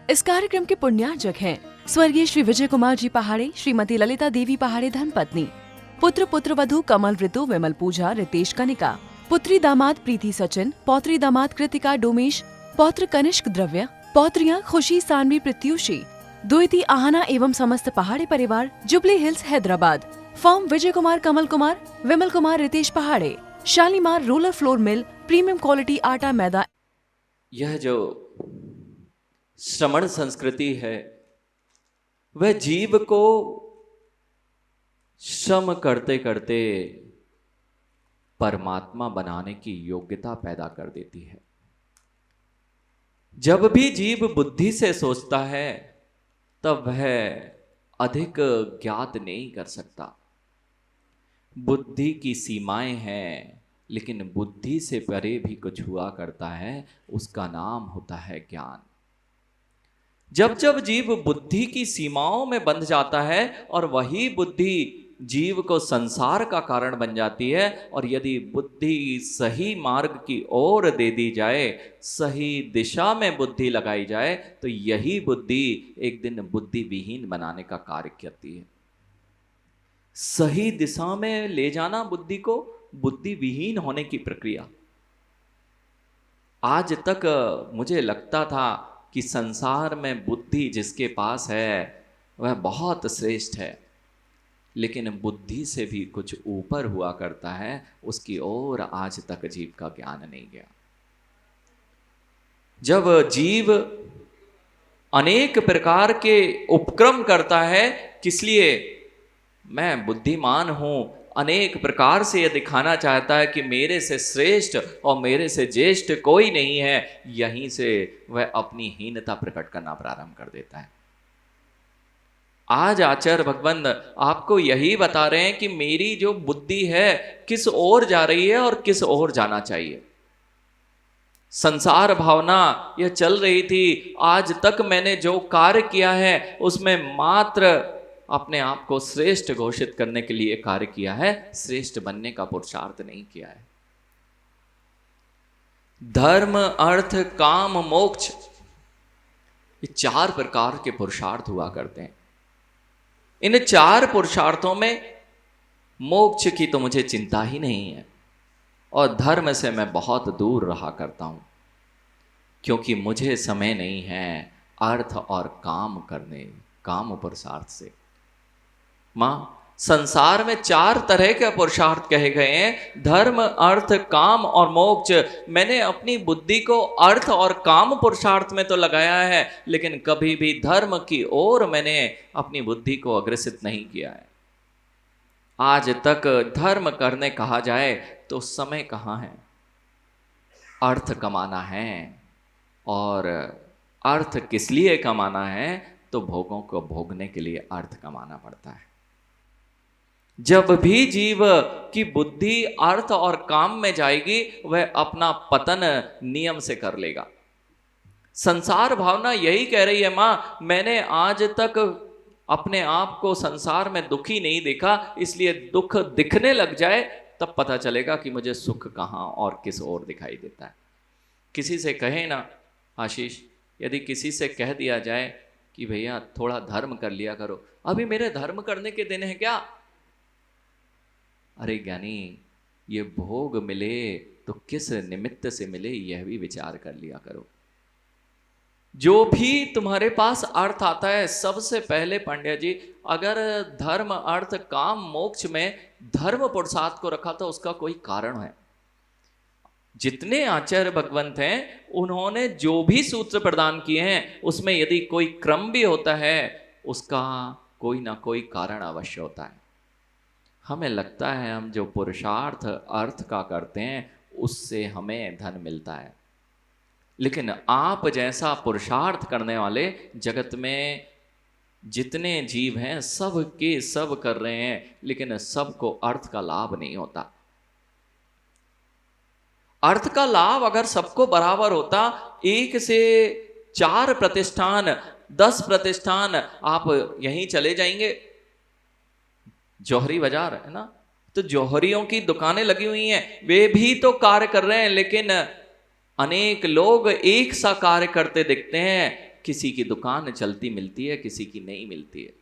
इस कार्यक्रम के पुण्यार्जक हैं स्वर्गीय श्री विजय कुमार जी पहाड़े, श्रीमती ललिता देवी पहाड़े धर्मपत्नी, पुत्र पुत्रवधू कमल ऋतु विमल पूजा रितेश कनिका, पुत्री दामाद प्रीति सचिन, पौत्री दामाद कृतिका डोमेश, पौत्र कनिष्क द्रव्य, पौत्रियां खुशी सानवी प्रत्युषी, द्विती आहना एवं समस्त पहाड़े परिवार, jubilee hills Hyderabad. Firm Vijay Kumar Kamal Kumar Vimal Kumar Ritesh पहाड़े, Shalimar roller flour mill, premium quality आटा मैदा। यह जो श्रमण संस्कृति है वह जीव को श्रम करते करते परमात्मा बनाने की योग्यता पैदा कर देती है। जब भी जीव बुद्धि से सोचता है तब वह अधिक ज्ञात नहीं कर सकता। बुद्धि की सीमाएं हैं, लेकिन बुद्धि से परे भी कुछ हुआ करता है, उसका नाम होता है ज्ञान। जब जब जीव बुद्धि की सीमाओं में बंध जाता है और वही बुद्धि जीव को संसार का कारण बन जाती है, और यदि बुद्धि सही मार्ग की ओर दे दी जाए, सही दिशा में बुद्धि लगाई जाए, तो यही बुद्धि एक दिन बुद्धि विहीन बनाने का कार्य करती है। सही दिशा में ले जाना बुद्धि को, बुद्धि विहीन होने की प्रक्रिया। आज तक मुझे लगता था कि संसार में बुद्धि जिसके पास है वह बहुत श्रेष्ठ है, लेकिन बुद्धि से भी कुछ ऊपर हुआ करता है, उसकी ओर आज तक जीव का ज्ञान नहीं गया। जब जीव अनेक प्रकार के उपक्रम करता है, किस लिए? मैं बुद्धिमान हूं, अनेक प्रकार से यह दिखाना चाहता है कि मेरे से श्रेष्ठ और मेरे से ज्येष्ठ कोई नहीं है, यहीं से वह अपनी हीनता प्रकट करना प्रारंभ कर देता है। आज आचार्य भगवंत आपको यही बता रहे हैं कि मेरी जो बुद्धि है किस ओर जा रही है और किस ओर जाना चाहिए। संसार भावना यह चल रही थी, आज तक मैंने जो कार्य किया है उसमें मात्र अपने आप को श्रेष्ठ घोषित करने के लिए कार्य किया है, श्रेष्ठ बनने का पुरुषार्थ नहीं किया है। धर्म, अर्थ, काम, मोक्ष, ये 4 प्रकार के पुरुषार्थ हुआ करते हैं। इन 4 पुरुषार्थों में मोक्ष की तो मुझे चिंता ही नहीं है, और धर्म से मैं बहुत दूर रहा करता हूं, क्योंकि मुझे समय नहीं है अर्थ और काम करने, काम पुरुषार्थ से। मां, संसार में 4 तरह के पुरुषार्थ कहे गए हैं, धर्म, अर्थ, काम और मोक्ष। मैंने अपनी बुद्धि को अर्थ और काम पुरुषार्थ में तो लगाया है, लेकिन कभी भी धर्म की ओर मैंने अपनी बुद्धि को अग्रसित नहीं किया है। आज तक धर्म करने कहा जाए तो समय कहाँ है? अर्थ कमाना है, और अर्थ किस लिए कमाना है? तो भोगों को भोगने के लिए अर्थ कमाना पड़ता है। जब भी जीव की बुद्धि अर्थ और काम में जाएगी, वह अपना पतन नियम से कर लेगा। संसार भावना यही कह रही है, मां, मैंने आज तक अपने आप को संसार में दुखी नहीं देखा, इसलिए दुख दिखने लग जाए तब पता चलेगा कि मुझे सुख कहाँ और किस ओर दिखाई देता है। किसी से कहे ना आशीष, यदि किसी से कह दिया जाए कि भैया थोड़ा धर्म कर लिया करो, अभी मेरे धर्म करने के दिन है क्या? अरे ज्ञानी, ये भोग मिले तो किस निमित्त से मिले, यह भी विचार कर लिया करो। जो भी तुम्हारे पास अर्थ आता है, सबसे पहले पांड्या जी, अगर धर्म, अर्थ, काम, मोक्ष में धर्म पुरुषार्थ को रखा तो उसका कोई कारण है। जितने आचार्य भगवंत हैं, उन्होंने जो भी सूत्र प्रदान किए हैं, उसमें यदि कोई क्रम भी होता है, उसका कोई ना कोई कारण अवश्य होता है। हमें लगता है हम जो पुरुषार्थ अर्थ का करते हैं उससे हमें धन मिलता है, लेकिन आप जैसा पुरुषार्थ करने वाले जगत में जितने जीव हैं सब के सब कर रहे हैं, लेकिन सबको अर्थ का लाभ नहीं होता। अर्थ का लाभ अगर सबको बराबर होता, 1 से 4 प्रतिष्ठान, 10 प्रतिष्ठान, आप यहीं चले जाएंगे, जौहरी बाजार है ना, तो जौहरियों की दुकानें लगी हुई हैं, वे भी तो कार्य कर रहे हैं, लेकिन अनेक लोग एक सा कार्य करते दिखते हैं, किसी की दुकान चलती मिलती है, किसी की नहीं मिलती है।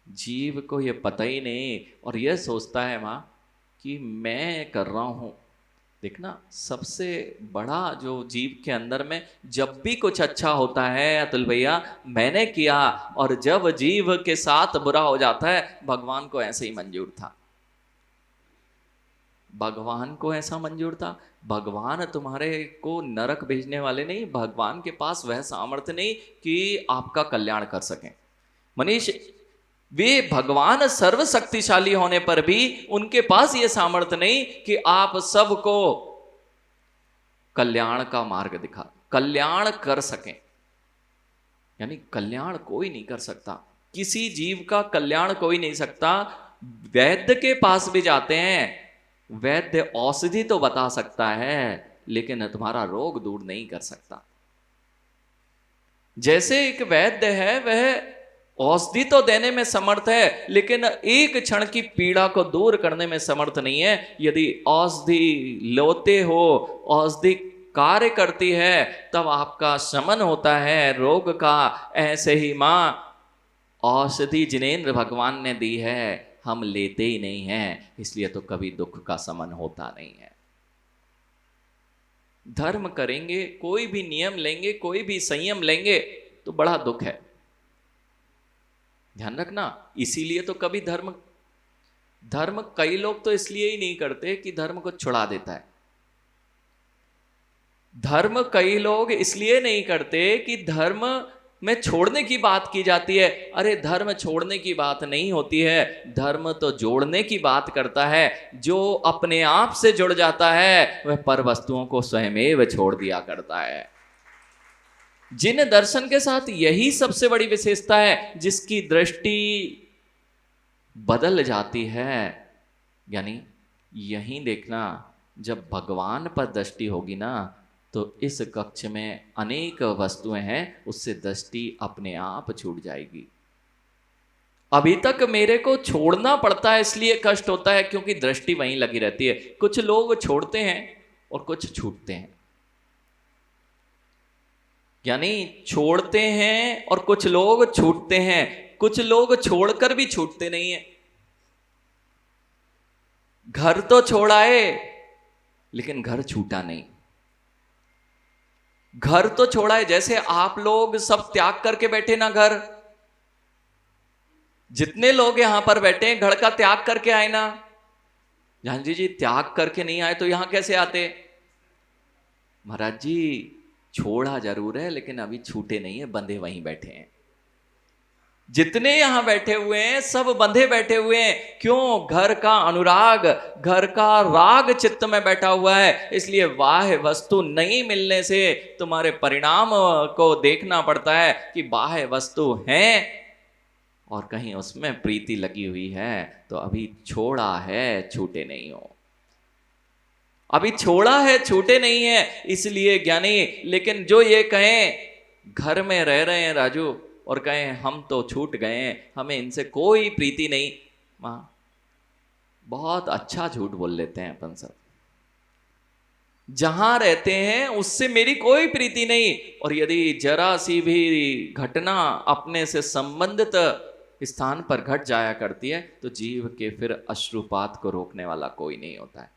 जीव को ये पता ही नहीं और यह सोचता है माँ कि मैं कर रहा हूं। देखना, सबसे बड़ा जो जीव के अंदर में जब भी कुछ अच्छा होता है अतुल भैया, मैंने किया, और जब जीव के साथ बुरा हो जाता है, भगवान को ऐसे ही मंजूर था। भगवान को ऐसा मंजूर था। भगवान तुम्हारे को नरक भेजने वाले नहीं, भगवान के पास वह सामर्थ्य नहीं कि आपका कल्याण कर सकें। मनीष, वे भगवान सर्वशक्तिशाली होने पर भी उनके पास यह सामर्थ्य नहीं कि आप सबको कल्याण का मार्ग दिखा, कल्याण कर सकें। यानी कल्याण कोई नहीं कर सकता, किसी जीव का कल्याण कोई नहीं सकता। वैद्य के पास भी जाते हैं, वैद्य औषधि तो बता सकता है लेकिन तुम्हारा रोग दूर नहीं कर सकता। जैसे एक वैद्य है, वह औषधि तो देने में समर्थ है लेकिन एक क्षण की पीड़ा को दूर करने में समर्थ नहीं है। यदि औषधि लोते हो, औषधि कार्य करती है, तब आपका शमन होता है रोग का। ऐसे ही मां, औषधि जिनेंद्र भगवान ने दी है, हम लेते ही नहीं हैं, इसलिए तो कभी दुख का शमन होता नहीं है। धर्म करेंगे, कोई भी नियम लेंगे, कोई भी संयम लेंगे तो बड़ा दुख है, ध्यान रखना। इसीलिए तो कभी धर्म कई लोग तो इसलिए ही नहीं करते कि धर्म को छुड़ा देता है। धर्म कई लोग इसलिए नहीं करते कि धर्म में छोड़ने की बात की जाती है। अरे धर्म छोड़ने की बात नहीं होती है, धर्म तो जोड़ने की बात करता है। जो अपने आप से जुड़ जाता है वह पर वस्तुओं को स्वयमेव छोड़ दिया करता है। जिन दर्शन के साथ यही सबसे बड़ी विशेषता है, जिसकी दृष्टि बदल जाती है। यानी यही देखना, जब भगवान पर दृष्टि होगी ना, तो इस कक्ष में अनेक वस्तुएं हैं, उससे दृष्टि अपने आप छूट जाएगी। अभी तक मेरे को छोड़ना पड़ता है, इसलिए कष्ट होता है क्योंकि दृष्टि वहीं लगी रहती है। कुछ लोग छोड़ते हैं और कुछ छूटते हैं। यानी छोड़ते हैं और कुछ लोग छूटते हैं, कुछ लोग छोड़कर भी छूटते नहीं है। घर तो छोड़ाए लेकिन घर छूटा नहीं। घर तो छोड़ा है, जैसे आप लोग सब त्याग करके बैठे ना, घर, जितने लोग यहां पर बैठे हैं घर का त्याग करके आए ना। जानजी जी त्याग करके नहीं आए तो यहां कैसे आते? महाराज जी छोड़ा जरूर है लेकिन अभी छूटे नहीं है, बंधे वहीं बैठे हैं। जितने यहां बैठे हुए हैं सब बंधे बैठे हुए हैं। क्यों? घर का अनुराग, घर का राग चित्त में बैठा हुआ है। इसलिए बाह्य वस्तु नहीं मिलने से तुम्हारे परिणाम को देखना पड़ता है कि बाह्य वस्तु है और कहीं उसमें प्रीति लगी हुई है, तो अभी छोड़ा है, छूटे नहीं हो। अभी छोड़ा है, छूटे नहीं है। इसलिए ज्ञानी, लेकिन जो ये कहें घर में रह रहे हैं राजू और कहें हम तो छूट गए हैं, हमें इनसे कोई प्रीति नहीं, मां बहुत अच्छा झूठ बोल लेते हैं अपन सब। जहां रहते हैं उससे मेरी कोई प्रीति नहीं, और यदि जरा सी भी घटना अपने से संबंधित स्थान पर घट जाया करती है तो जीव के फिर अश्रुपात को रोकने वाला कोई नहीं होता है।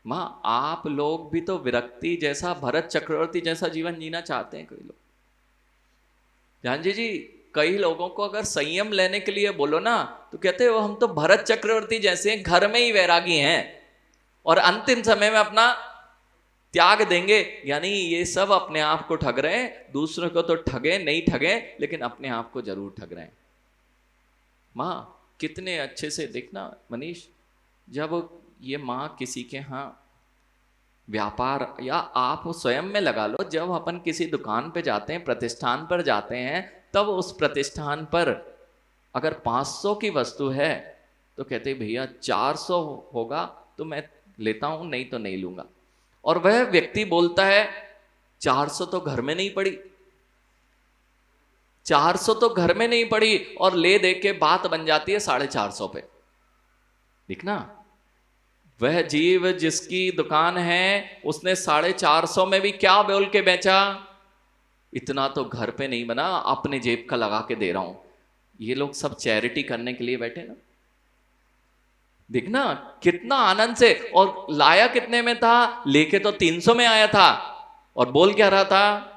मां आप लोग भी तो विरक्ति जैसा, भरत चक्रवर्ती जैसा जीवन जीना चाहते हैं कोई लोग। जानजी जी कई लोगों को अगर संयम लेने के लिए बोलो ना तो कहते हो हम तो भरत चक्रवर्ती जैसे हैं, घर में ही वैरागी हैं और अंतिम समय में अपना त्याग देंगे। यानी ये सब अपने आप को ठग रहे हैं, दूसरों को तो ठगे नहीं ठगे लेकिन अपने आप को जरूर ठग रहे हैं। मां कितने अच्छे से देखना मनीष, जब ये मां किसी के यहाँ व्यापार, या आप स्वयं में लगा लो, जब अपन किसी दुकान पे जाते हैं, प्रतिष्ठान पर जाते हैं, तब उस प्रतिष्ठान पर अगर 500 की वस्तु है तो कहते भैया 400 होगा तो मैं लेता हूं, नहीं तो नहीं लूंगा। और वह व्यक्ति बोलता है 400 तो घर में नहीं पड़ी, 400 तो घर में नहीं पड़ी, और ले दे के बात बन जाती है 450 पे। देखना वह जीव जिसकी दुकान है उसने 450 में भी क्या बोल के बेचा, इतना तो घर पे नहीं बना, अपने जेब का लगा के दे रहा हूं। ये लोग सब चैरिटी करने के लिए बैठे ना। देखना कितना आनंद से, और लाया कितने में था, लेके तो 300 में आया था और बोल क्या रहा था।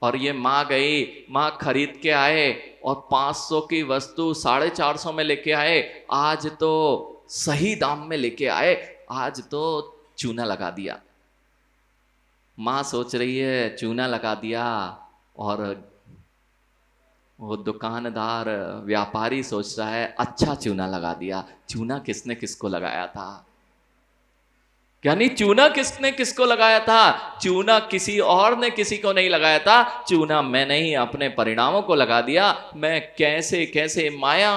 और ये माँ गई, माँ खरीद के आए और 500 की वस्तु 450 में लेके आए। आज तो सही दाम में लेके आए, आज तो चूना लगा दिया। माँ सोच रही है चूना लगा दिया, और वो दुकानदार व्यापारी सोच रहा है अच्छा चूना लगा दिया। चूना किसने किसको लगाया था, यानी चूना किसने किसको लगाया था, चूना किसी और ने किसी को नहीं लगाया था, चूना मैंने ही अपने परिणामों को लगा दिया। मैं कैसे कैसे माया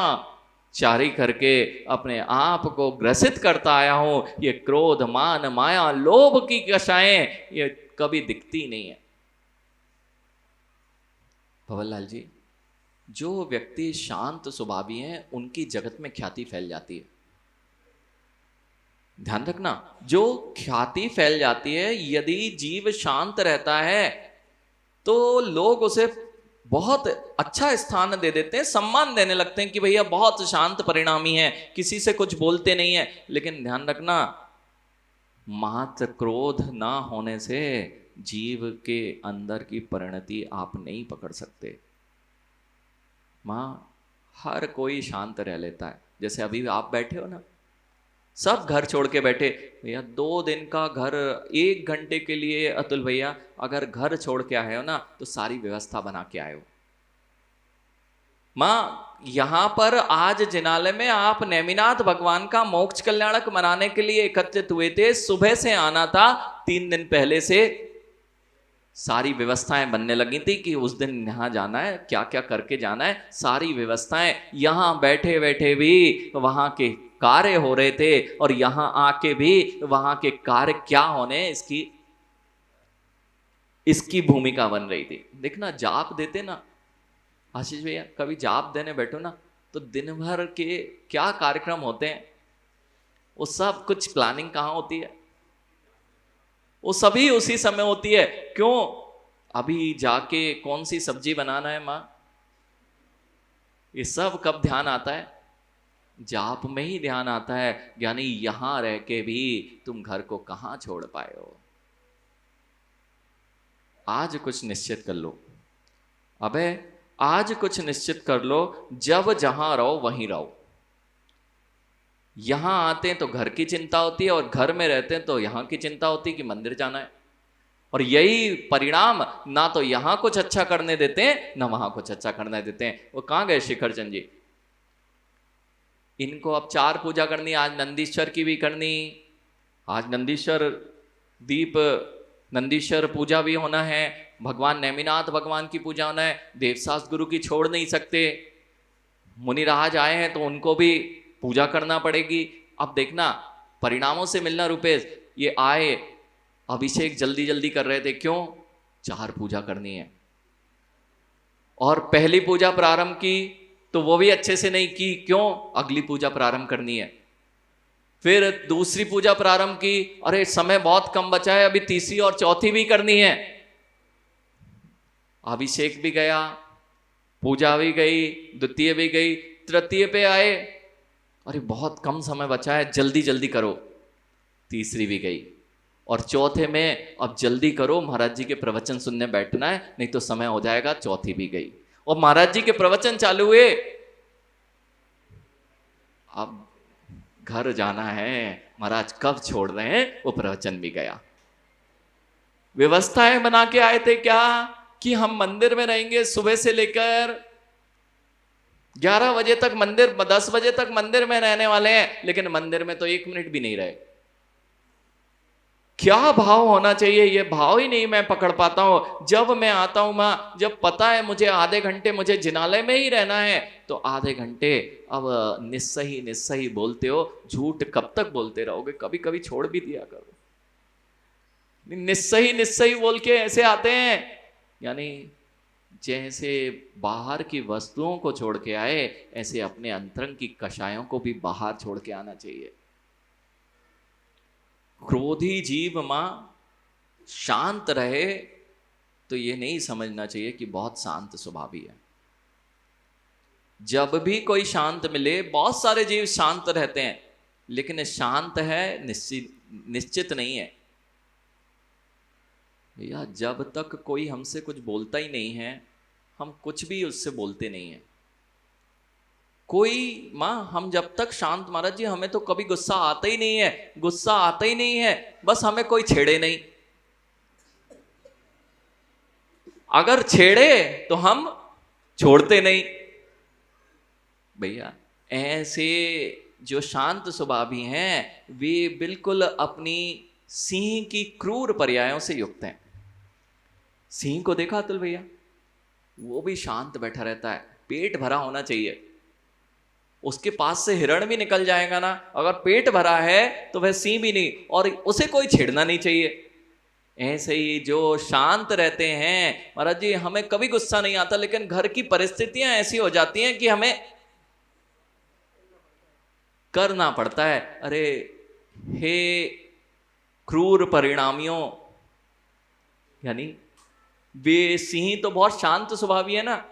चारी करके अपने आप को ग्रसित करता आया हूं। ये क्रोध मान माया लोभ की कषाएं ये कभी दिखती नहीं है। भवरलाल जी, जो व्यक्ति शांत स्वभावी हैं उनकी जगत में ख्याति फैल जाती है। ध्यान रखना, जो ख्याति फैल जाती है, यदि जीव शांत रहता है तो लोग उसे बहुत अच्छा स्थान दे देते हैं, सम्मान देने लगते हैं कि भैया बहुत शांत परिणामी है, किसी से कुछ बोलते नहीं है। लेकिन ध्यान रखना, मात्र क्रोध ना होने से जीव के अंदर की परिणति आप नहीं पकड़ सकते। मां, हर कोई शांत रह लेता है। जैसे अभी आप बैठे हो ना, सब घर छोड़ के बैठे, भैया 2 दिन का घर 1 घंटे के लिए, अतुल भैया अगर घर छोड़ के आए हो ना तो सारी व्यवस्था बना के आए हो। मां, यहां पर आज जिनालय में आप नेमिनाथ भगवान का मोक्ष कल्याणक मनाने के लिए एकत्रित हुए थे। सुबह से आना था, 3 दिन पहले से सारी व्यवस्थाएं बनने लगी थी कि उस दिन यहां जाना है, क्या क्या करके जाना है, सारी व्यवस्थाएं। यहां बैठे बैठे भी वहां के कार्य हो रहे थे, और यहां आके भी वहां के कार्य क्या होने इसकी भूमिका बन रही थी। देखना, जाप देते ना आशीष भैया, कभी जाप देने बैठो ना तो दिन भर के क्या कार्यक्रम होते हैं, वो सब कुछ प्लानिंग कहाँ होती है, वो सभी उसी समय होती है। क्यों, अभी जाके कौन सी सब्जी बनाना है मां, ये सब कब ध्यान आता है, जाप में ही ध्यान आता है। यानी यहां रह के भी तुम घर को कहां छोड़ पाए हो। आज कुछ निश्चित कर लो, अबे आज कुछ निश्चित कर लो, जब जहां रहो वहीं रहो। यहां आते हैं तो घर की चिंता होती है, और घर में रहते हैं तो यहां की चिंता होती है कि मंदिर जाना है। और यही परिणाम, ना तो यहां कुछ अच्छा करने देते हैं ना वहां कुछ अच्छा करने देते हैं। वो कहां गए शिखर चंद जी, इनको अब 4 पूजा करनी, आज नंदीश्वर की भी करनी, आज नंदीश्वर दीप नंदीश्वर पूजा भी होना है, भगवान नेमिनाथ भगवान की पूजा होना है, देवशास्त्र गुरु की छोड़ नहीं सकते, मुनिराज आए हैं तो उनको भी पूजा करना पड़ेगी। अब देखना परिणामों से मिलना। रुपेश, ये आए अभिषेक जल्दी जल्दी कर रहे थे, क्यों, 4 पूजा करनी है। और पहली पूजा प्रारंभ की तो वो भी अच्छे से नहीं की, क्यों, अगली पूजा प्रारंभ करनी है। फिर दूसरी पूजा प्रारंभ की, अरे समय बहुत कम बचा है, अभी तीसरी और चौथी भी करनी है। अभिषेक भी गया, पूजा भी गई, द्वितीय भी गई, तृतीय पे आए, अरे बहुत कम समय बचा है, जल्दी जल्दी करो, तीसरी भी गई। और चौथे में अब जल्दी करो, महाराज जी के प्रवचन सुनने बैठना है, नहीं तो समय हो जाएगा, चौथी भी गई। और महाराज जी के प्रवचन चालू हुए, अब घर जाना है, महाराज कब छोड़ रहे हैं, वो प्रवचन भी गया। व्यवस्थाएं बना के आए थे क्या कि हम मंदिर में रहेंगे सुबह से लेकर 11 बजे तक, मंदिर 10 बजे तक मंदिर में रहने वाले हैं, लेकिन मंदिर में तो 1 मिनट भी नहीं रहे। क्या भाव होना चाहिए, ये भाव ही नहीं मैं पकड़ पाता हूं। जब मैं आता हूं मां, जब पता है मुझे आधे घंटे मुझे जिनालय में ही रहना है, तो आधे घंटे अब निस्सही निस्सही बोलते हो, झूठ कब तक बोलते रहोगे, कभी कभी छोड़ भी दिया करो। निस्सही निस्सही बोल के ऐसे आते हैं, यानी जैसे बाहर की वस्तुओं को छोड़ के आए, ऐसे अपने अंतरंग की कषायों को भी बाहर छोड़ के आना चाहिए। क्रोधी जीव मां शांत रहे तो ये नहीं समझना चाहिए कि बहुत शांत स्वभावी है। जब भी कोई शांत मिले, बहुत सारे जीव शांत रहते हैं, लेकिन शांत है निश्चित नहीं है भैया। जब तक कोई हमसे कुछ बोलता ही नहीं है, हम कुछ भी उससे बोलते नहीं है। कोई माँ, हम जब तक शांत, महाराज जी हमें तो कभी गुस्सा आता ही नहीं है, गुस्सा आता ही नहीं है, बस हमें कोई छेड़े नहीं। अगर छेड़े तो हम छोड़ते नहीं भैया। ऐसे जो शांत स्वभावी हैं वे बिल्कुल अपनी सिंह की क्रूर पर्यायों से युक्त हैं। सिंह को देखा अतुल भैया, वो भी शांत बैठा रहता है, पेट भरा होना चाहिए। उसके पास से हिरण भी निकल जाएगा ना, अगर पेट भरा है तो वह सिंह भी नहीं, और उसे कोई छेड़ना नहीं चाहिए। ऐसे ही जो शांत रहते हैं, महाराज जी हमें कभी गुस्सा नहीं आता, लेकिन घर की परिस्थितियां ऐसी हो जाती हैं कि हमें करना पड़ता है। अरे हे क्रूर परिणामियों, यानी वे सिंह तो बहुत शांत स्वभावी है ना।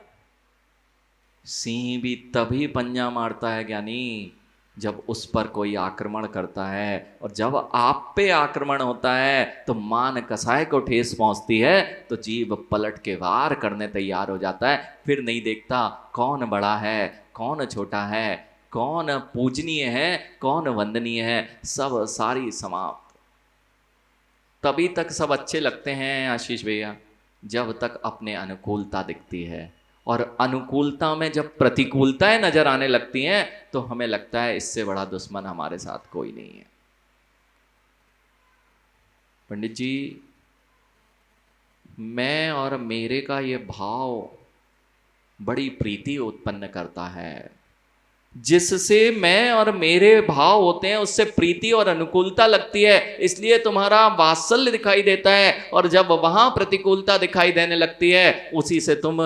सिंह भी तभी पंजा मारता है ज्ञानी, जब उस पर कोई आक्रमण करता है, और जब आप पे आक्रमण होता है तो मान कसाय को ठेस पहुंचती है तो जीव पलट के वार करने तैयार हो जाता है। फिर नहीं देखता कौन बड़ा है, कौन छोटा है, कौन पूजनीय है, कौन वंदनीय है, सब सारी समाप्त। तभी तक सब अच्छे लगते हैं आशीष भैया, जब तक अपने अनुकूलता दिखती है, और अनुकूलता में जब प्रतिकूलताएं नजर आने लगती हैं तो हमें लगता है इससे बड़ा दुश्मन हमारे साथ कोई नहीं है। पंडित जी, मैं और मेरे का ये भाव बड़ी प्रीति उत्पन्न करता है। जिससे मैं और मेरे भाव होते हैं उससे प्रीति और अनुकूलता लगती है, इसलिए तुम्हारा वात्सल्य दिखाई देता है, और जब वहां प्रतिकूलता दिखाई देने लगती है उसी से तुम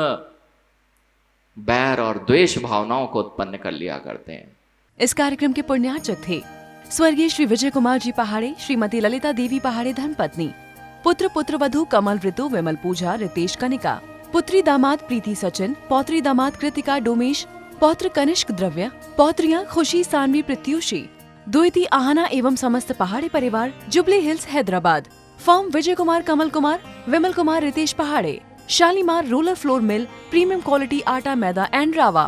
बैर और द्वेष भावनाओं को उत्पन्न कर लिया करते हैं। इस कार्यक्रम के पुण्यार्चक थे स्वर्गीय श्री विजय कुमार जी पहाड़े, श्रीमती ललिता देवी पहाड़े धर्मपत्नी, पुत्र पुत्रवधू कमल ऋतु, विमल पूजा, रितेश कनिका, पुत्री दामाद प्रीति सचिन, पौत्री दामाद कृतिका डोमेश, पौत्र कनिष्क द्रव्य, पौत्रियां खुशी सानवी प्रत्युषी, द्विती आहना एवं समस्त पहाड़े परिवार, jubilee hills Hyderabad. Firm Vijay Kumar, Kamal Kumar, Vimal Kumar, Ritesh पहाड़े, Shalimar roller flour mill, premium quality आटा मैदा एंड रावा।